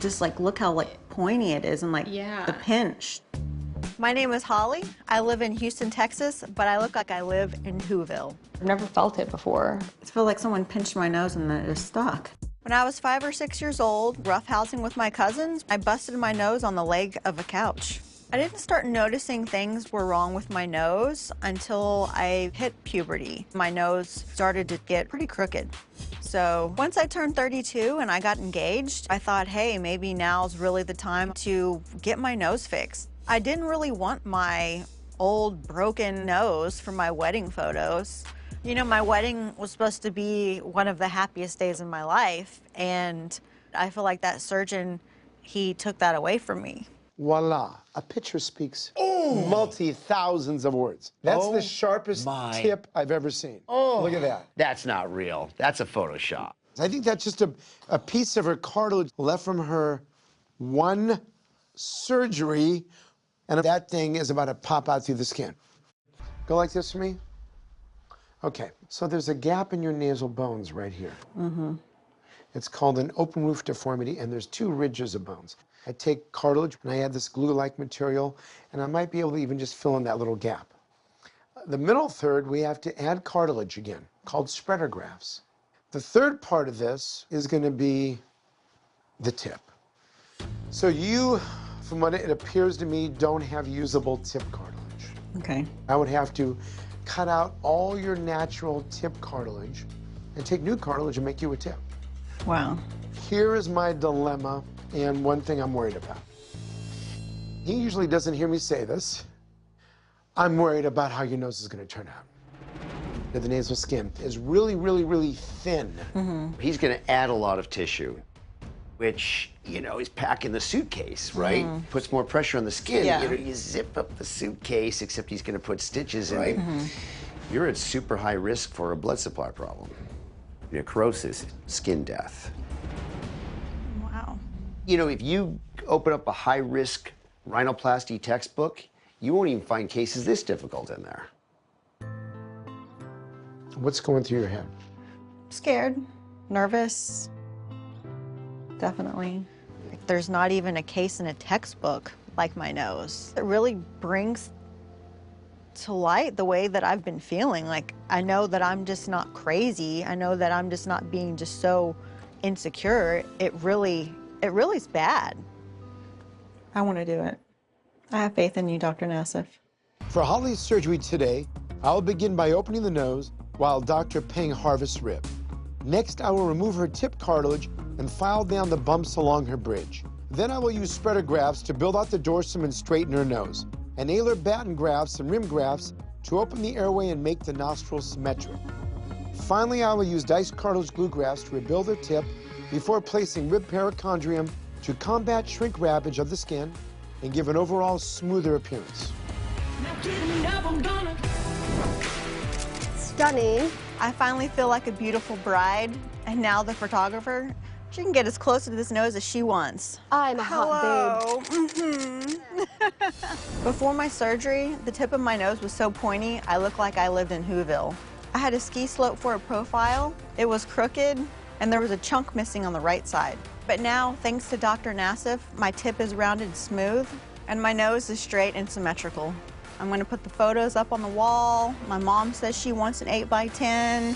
Just like, look how like pointy it is and like the pinch. My name is Holly. I live in Houston, Texas, but I look like I live in Whoville. I've never felt it before. I feel like someone pinched my nose and then it just stuck. When I was 5 or 6 years old, roughhousing with my cousins, I busted my nose on the leg of a couch. I didn't start noticing things were wrong with my nose until I hit puberty. My nose started to get pretty crooked. So once I turned 32 and I got engaged, I thought, hey, maybe now's really the time to get my nose fixed. I didn't really want my old broken nose for my wedding photos. You know, my wedding was supposed to be one of the happiest days in my life, and I feel like that surgeon, he took that away from me. Voila, a picture speaks multi-thousands of words. That's the sharpest tip I've ever seen. Look at that. That's not real. That's a Photoshop. I think that's just a piece of her cartilage left from her one surgery, and that thing is about to pop out through the skin. Go like this for me. Okay, so there's a gap in your nasal bones right here. It's called an open roof deformity, and there's 2 ridges of bones. I take cartilage and I add this glue-like material, and I might be able to even just fill in that little gap. The middle third, we have to add cartilage again, called spreader grafts. The third part of this is going to be the tip. So you, from what it appears to me, don't have usable tip cartilage. Okay. I would have to cut out all your natural tip cartilage and take new cartilage and make you a tip. Wow. Here is my dilemma and one thing I'm worried about. He usually doesn't hear me say this. I'm worried about how your nose is going to turn out. The nasal skin is really, really, really thin. He's going to add a lot of tissue, which, you know, is packing the suitcase, right? Puts more pressure on the skin. Yeah. You know, you zip up the suitcase, except he's going to put stitches in it. You're at super high risk for a blood supply problem. Necrosis, skin death. Wow. You know, if you open up a high-risk rhinoplasty textbook, you won't even find cases this difficult in there. What's going through your head? Scared, nervous, definitely. Like, there's not even a case in a textbook like my nose. It really brings to light the way that I've been feeling. Like, I know that I'm just not crazy. I know that I'm just not being just so insecure. It really is bad. I want to do it. I have faith in you, Dr. Nassif. For Holly's surgery today, I'll begin by opening the nose while Dr. Peng harvests rib. Next, I will remove her tip cartilage and file down the bumps along her bridge. Then I will use spreader grafts to build out the dorsum and straighten her nose, and Ayler batten grafts and rim grafts to open the airway and make the nostrils symmetric. Finally, I will use diced cartilage glue grafts to rebuild her tip before placing rib perichondrium to combat shrink wrappage of the skin and give an overall smoother appearance. Stunning. I finally feel like a beautiful bride, and now the photographer, she can get as close to this nose as she wants. I'm a hot babe. Before my surgery, the tip of my nose was so pointy, I looked like I lived in Whoville. I had a ski slope for a profile. It was crooked, and there was a chunk missing on the right side. But now, thanks to Dr. Nassif, my tip is rounded and smooth, and my nose is straight and symmetrical. I'm gonna put the photos up on the wall. My mom says she wants an 8x10.